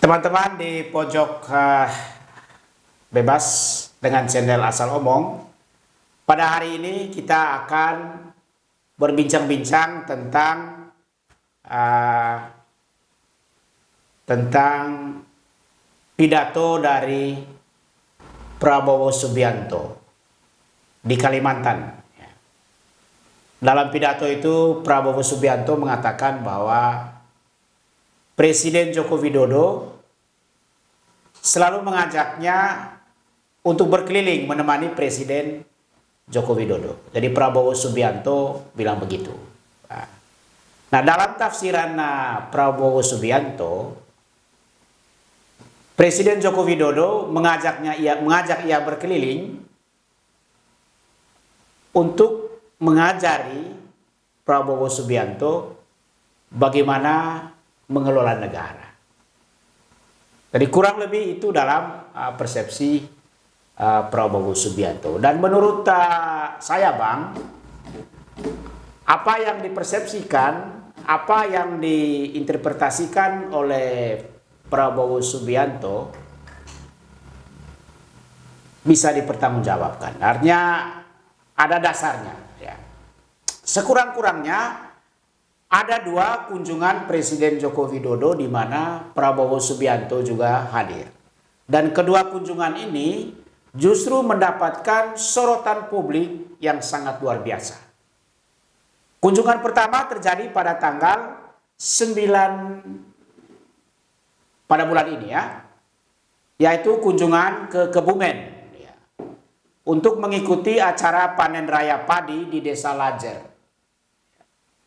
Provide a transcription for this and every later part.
Teman-teman di pojok bebas dengan channel Asal Omong, pada hari ini kita akan berbincang-bincang tentang pidato dari Prabowo Subianto di Kalimantan. Dalam pidato itu Prabowo Subianto mengatakan bahwa Presiden Joko Widodo selalu mengajaknya untuk berkeliling menemani Presiden Joko Widodo. Jadi Prabowo Subianto bilang begitu. Nah, dalam tafsiran Prabowo Subianto, Presiden Joko Widodo mengajak ia berkeliling untuk mengajari Prabowo Subianto bagaimana mengelola negara. Jadi kurang lebih itu dalam persepsi Prabowo Subianto. Dan menurut saya, Bang, apa yang dipersepsikan, apa yang diinterpretasikan oleh Prabowo Subianto bisa dipertanggungjawabkan. Artinya ada dasarnya. Ya. Sekurang-kurangnya ada dua kunjungan Presiden Joko Widodo di mana Prabowo Subianto juga hadir. Dan kedua kunjungan ini justru mendapatkan sorotan publik yang sangat luar biasa. Kunjungan pertama terjadi pada tanggal 9 pada bulan ini ya, yaitu kunjungan ke Kebumen ya, untuk mengikuti acara panen raya padi di Desa Lajer,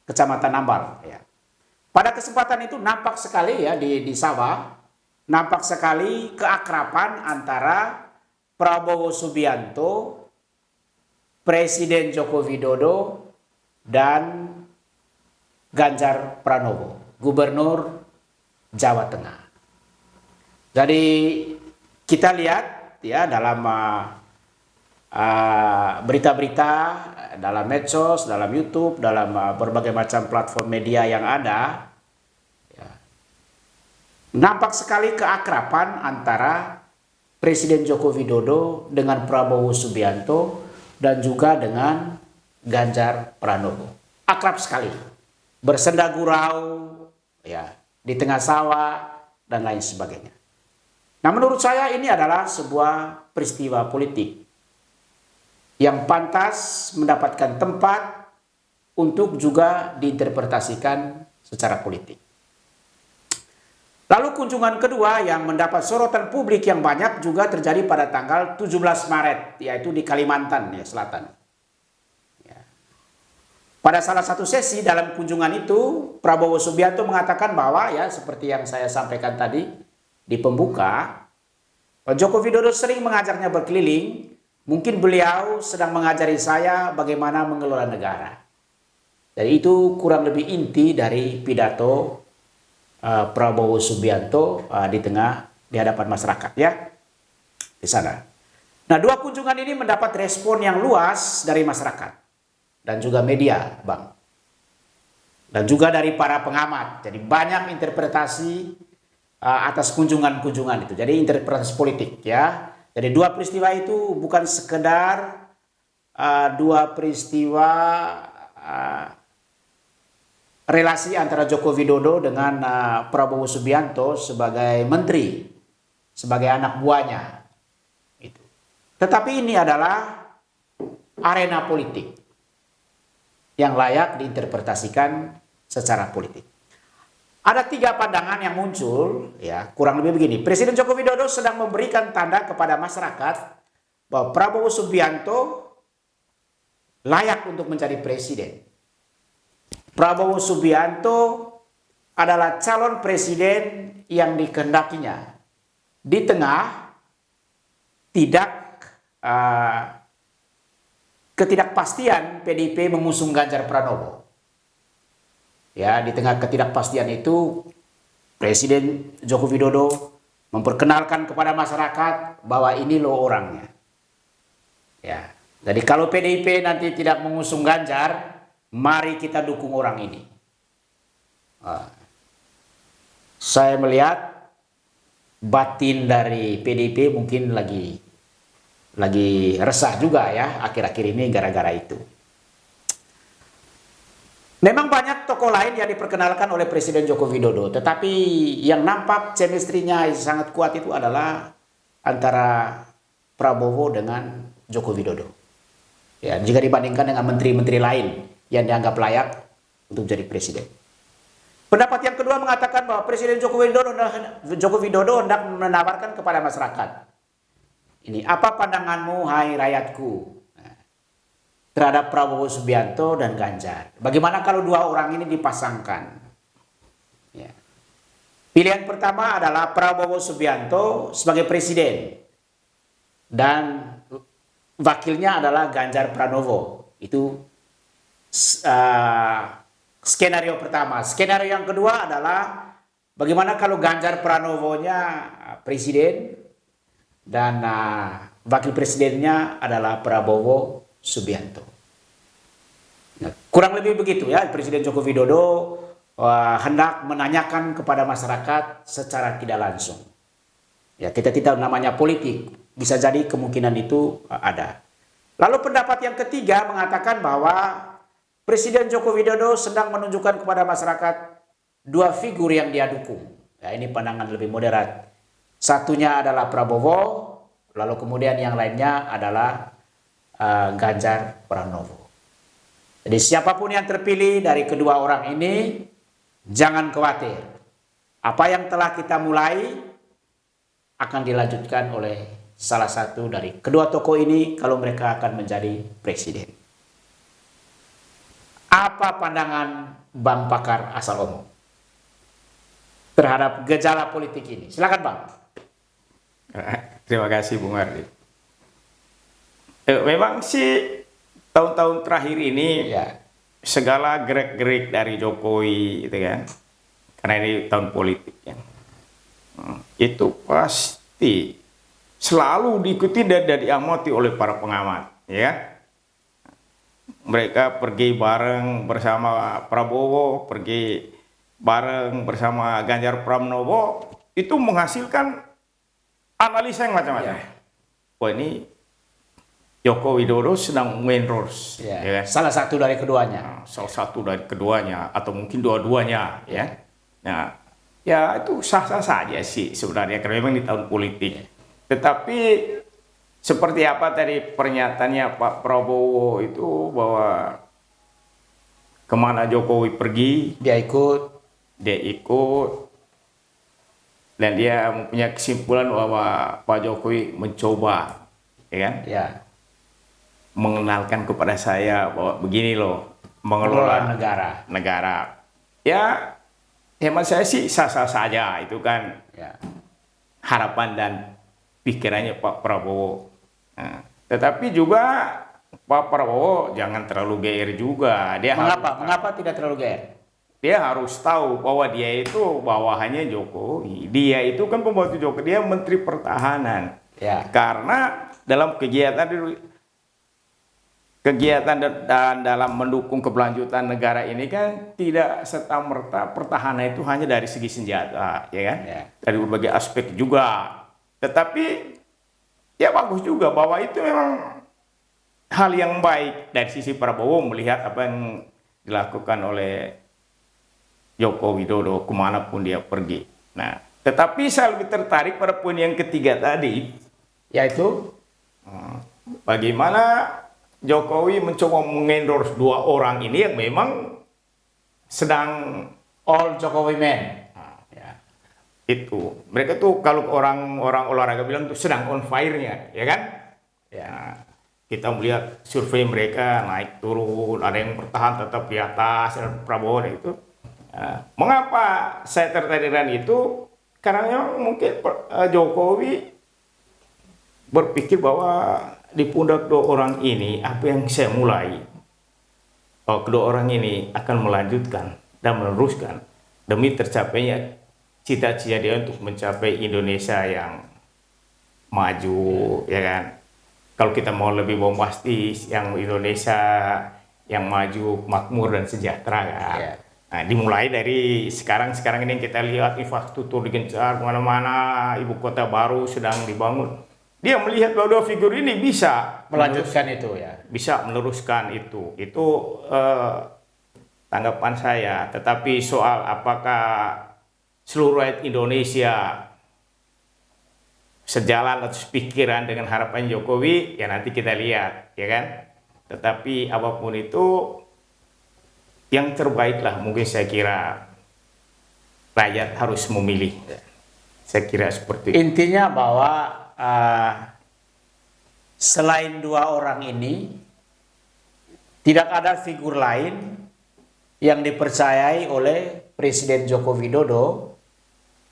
Kecamatan Ambal. Ya. Pada kesempatan itu nampak sekali ya di sawah, nampak sekali keakraban antara Prabowo Subianto, Presiden Joko Widodo, dan Ganjar Pranowo, Gubernur Jawa Tengah. Jadi kita lihat ya dalam berita-berita, dalam medsos, dalam YouTube, dalam berbagai macam platform media yang ada, ya, nampak sekali keakraban antara Presiden Joko Widodo dengan Prabowo Subianto dan juga dengan Ganjar Pranowo. Akrab sekali, bersenda gurau, ya, di tengah sawah dan lain sebagainya. Nah, menurut saya ini adalah sebuah peristiwa politik yang pantas mendapatkan tempat untuk juga diinterpretasikan secara politik. Lalu kunjungan kedua yang mendapat sorotan publik yang banyak juga terjadi pada tanggal 17 Maret, yaitu di Kalimantan ya, Selatan. Ya. Pada salah satu sesi dalam kunjungan itu, Prabowo Subianto mengatakan bahwa ya seperti yang saya sampaikan tadi di pembuka, Pak Joko Widodo sering mengajaknya berkeliling. Mungkin beliau sedang mengajari saya bagaimana mengelola negara. Jadi itu kurang lebih inti dari pidato Prabowo Subianto di hadapan masyarakat ya di sana. Nah, dua kunjungan ini mendapat respon yang luas dari masyarakat dan juga media, Bang. Dan juga dari para pengamat. Jadi banyak interpretasi atas kunjungan-kunjungan itu. Jadi interpretasi politik ya. Jadi dua peristiwa itu bukan sekedar dua peristiwa relasi antara Joko Widodo dengan Prabowo Subianto sebagai menteri, sebagai anak buahnya. Itu. Tetapi ini adalah arena politik yang layak diinterpretasikan secara politik. Ada tiga pandangan yang muncul, ya kurang lebih begini. Presiden Joko Widodo sedang memberikan tanda kepada masyarakat bahwa Prabowo Subianto layak untuk menjadi presiden. Prabowo Subianto adalah calon presiden yang dikehendakinya. Di tengah ketidakpastian PDIP mengusung Ganjar Pranowo. Ya, di tengah ketidakpastian itu, Presiden Joko Widodo memperkenalkan kepada masyarakat bahwa ini loh orangnya. Ya, jadi kalau PDIP nanti tidak mengusung Ganjar, mari kita dukung orang ini. Saya melihat batin dari PDIP mungkin lagi resah juga ya akhir-akhir ini gara-gara itu. Memang banyak tokoh lain yang diperkenalkan oleh Presiden Joko Widodo, tetapi yang nampak chemistry-nya sangat kuat itu adalah antara Prabowo dengan Joko Widodo. Ya, jika dibandingkan dengan menteri-menteri lain yang dianggap layak untuk jadi presiden. Pendapat yang kedua mengatakan bahwa Presiden Joko Widodo hendak menawarkan kepada masyarakat. Ini, apa pandanganmu hai rakyatku? Terhadap Prabowo Subianto dan Ganjar. Bagaimana kalau dua orang ini dipasangkan? Ya. Pilihan pertama adalah Prabowo Subianto sebagai presiden dan wakilnya adalah Ganjar Pranowo. Itu skenario pertama. Skenario yang kedua adalah bagaimana kalau Ganjar Pranowo-nya presiden dan wakil presidennya adalah Prabowo Subianto. Nah, kurang lebih begitu ya, Presiden Joko Widodo hendak menanyakan kepada masyarakat secara tidak langsung. Ya, kita tidak namanya politik, bisa jadi kemungkinan itu ada. Lalu pendapat yang ketiga mengatakan bahwa Presiden Joko Widodo sedang menunjukkan kepada masyarakat dua figur yang dia dukung. Ya, ini pandangan lebih moderat. Satunya adalah Prabowo, lalu kemudian yang lainnya adalah Ganjar Pranowo. Jadi siapapun yang terpilih dari kedua orang ini, jangan khawatir. Apa yang telah kita mulai akan dilanjutkan oleh salah satu dari kedua tokoh ini kalau mereka akan menjadi presiden. Apa pandangan Bang Pakar Asal Omong terhadap gejala politik ini? Silakan Bang. Terima kasih Bung Ardi. Memang sih tahun-tahun terakhir ini ya, segala gerak-gerik dari Jokowi itu kan, karena ini tahun politik ya, itu pasti selalu diikuti dan diamati oleh para pengamat ya. Mereka pergi bareng bersama Prabowo, pergi bareng bersama Ganjar Pranowo, itu menghasilkan analisa yang macam-macam. Ya. Wah, ini Joko Widodo sedang endorse, ya kan? Salah satu dari keduanya. Salah satu dari keduanya, atau mungkin dua-duanya, ya. Nah, ya itu sah-sah saja sih sebenarnya, karena memang di tahun politik. Tetapi seperti apa tadi pernyataannya Pak Prabowo itu bahwa kemana Jokowi pergi, dia ikut, dan dia mempunyai kesimpulan bahwa Pak Jokowi mencoba, ya kan? Ya. Mengenalkan kepada saya bahwa begini loh mengelola negara. Ya, hemat saya sih sah-sah saja itu kan ya, harapan dan pikirannya Pak Prabowo. Nah, tetapi juga Pak Prabowo jangan terlalu GR juga. Dia mengapa tidak terlalu GR? Dia harus tahu bahwa dia itu bawahannya Jokowi. Dia itu kan pembantu Jokowi, dia Menteri Pertahanan. Ya. Karena dalam kegiatan dan dalam mendukung keberlanjutan negara ini kan tidak serta-merta pertahanan itu hanya dari segi senjata, ya kan? Ya. Dari berbagai aspek juga. Tetapi ya bagus juga bahwa itu memang hal yang baik dari sisi Prabowo melihat apa yang dilakukan oleh Joko Widodo kemanapun dia pergi. Nah, tetapi saya lebih tertarik pada poin yang ketiga tadi, yaitu bagaimana Jokowi mencoba mengendorse dua orang ini yang memang sedang all Jokowi men. Ya. Itu mereka tuh kalau orang olahraga bilang tuh sedang on fire-nya, ya kan? Ya, kita melihat survei mereka naik turun, ada yang bertahan tetap di atas Prabowo itu. Mengapa saya tertarik dengan itu? Karena mungkin Jokowi berpikir bahwa di pundak dua orang ini, apa yang saya mulai, kedua orang ini akan melanjutkan dan meneruskan demi tercapainya cita-cita dia untuk mencapai Indonesia yang maju, ya kan? Kalau kita mau lebih bombastis, yang Indonesia yang maju, makmur dan sejahtera kan? Nah, dimulai dari sekarang ini kita lihat infrastruktur digencar kemana-mana, ibu kota baru sedang dibangun. Dia melihat bahwa dua figur ini bisa Melanjutkan itu ya. bisa meneruskan itu. Itu tanggapan saya. Tetapi soal apakah seluruh rakyat Indonesia sejalan atau sepikiran dengan harapan Jokowi, ya nanti kita lihat, ya kan. Tetapi apapun itu, yang terbaik lah mungkin saya kira rakyat harus memilih. Saya kira seperti itu. Intinya bahwa selain dua orang ini, tidak ada figur lain yang dipercayai oleh Presiden Joko Widodo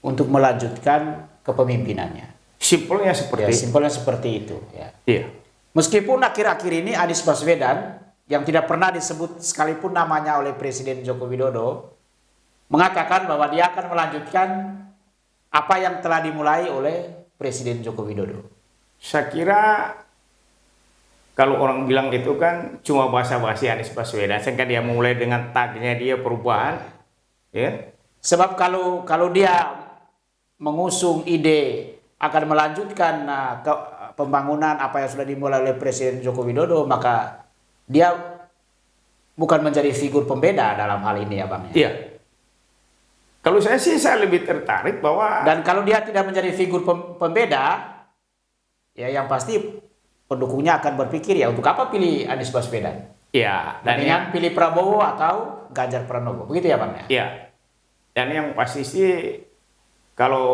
untuk melanjutkan kepemimpinannya. Simpelnya Ya, seperti itu. simpelnya seperti itu. Ya. Iya. Meskipun akhir-akhir ini Anies Baswedan yang tidak pernah disebut sekalipun namanya oleh Presiden Joko Widodo mengatakan bahwa dia akan melanjutkan apa yang telah dimulai oleh Presiden Joko Widodo. Saya kira kalau orang bilang itu kan cuma basa-basi Anies Baswedan, sehingga dia mulai dengan tagnya dia perubahan, ya. Sebab kalau dia mengusung ide akan melanjutkan pembangunan apa yang sudah dimulai oleh Presiden Joko Widodo, maka dia bukan menjadi figur pembeda dalam hal ini ya Bang. Iya. Kalau saya sih saya lebih tertarik bahwa Dan kalau dia tidak menjadi figur pembeda, ya yang pasti pendukungnya akan berpikir ya untuk apa pilih Anies Baswedan? ya dan Dengan pilih Prabowo atau Ganjar Pranowo, begitu ya Bang? ya dan yang pasti sih kalau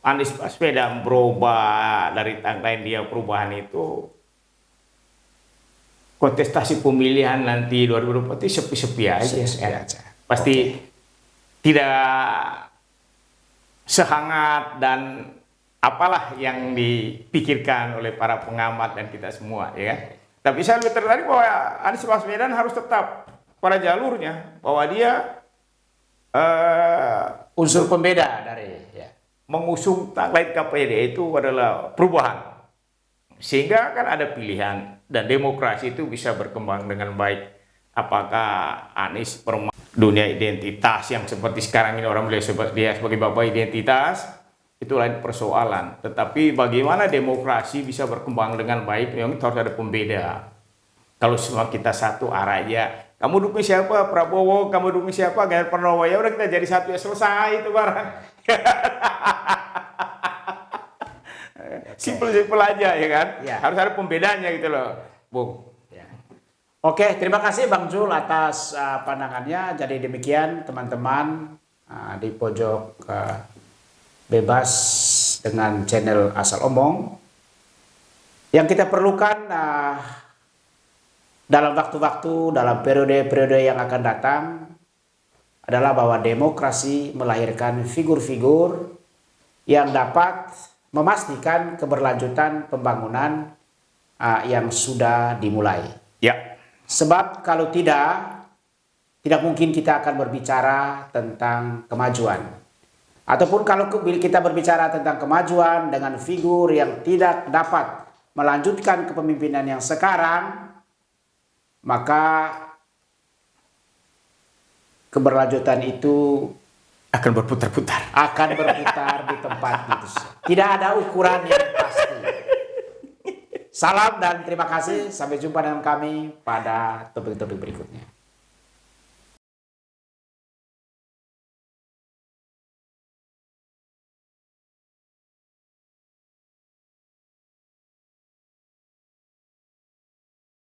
Anies Baswedan berubah dari tagline dia perubahan itu, kontestasi pemilihan nanti 2024 itu sepi-sepi aja. Sepi Ya. aja. Pasti tidak sehangat dan apalah yang dipikirkan oleh para pengamat dan kita semua, ya kan? Tapi saya lebih tertarik bahwa Anies Baswedan harus tetap pada jalurnya, bahwa dia Unsur pembeda dari ya. mengusung tagline KPD itu adalah perubahan. Sehingga kan ada pilihan dan demokrasi itu bisa berkembang dengan baik. Apakah Anies dunia identitas yang seperti sekarang ini orang melihat dia sebagai bapak identitas, itu lain persoalan. Tetapi bagaimana demokrasi bisa berkembang dengan baik, yang itu harus ada pembeda. Kalau semua kita satu arah aja, kamu dukung siapa? Prabowo, kamu dukung siapa? Ganjar Pranowo, ya udah kita jadi satu ya selesai itu barang. Simpel aja ya kan. Ya. Harus ada pembedanya gitu loh, Bung. Ya. Oke, terima kasih Bang Jul atas pandangannya. Jadi demikian teman-teman di pojok bebas dengan channel Asal Omong. Yang kita perlukan dalam waktu-waktu, dalam periode-periode yang akan datang adalah bahwa demokrasi melahirkan figur-figur yang dapat memastikan keberlanjutan pembangunan yang sudah dimulai. Ya. Sebab kalau tidak mungkin kita akan berbicara tentang kemajuan. Ataupun kalau kita berbicara tentang kemajuan dengan figur yang tidak dapat melanjutkan kepemimpinan yang sekarang, maka keberlanjutan itu Akan berputar-putar. di tempat itu. Tidak ada ukuran yang pasti. Salam dan terima kasih. Sampai jumpa dengan kami pada topik-topik berikutnya.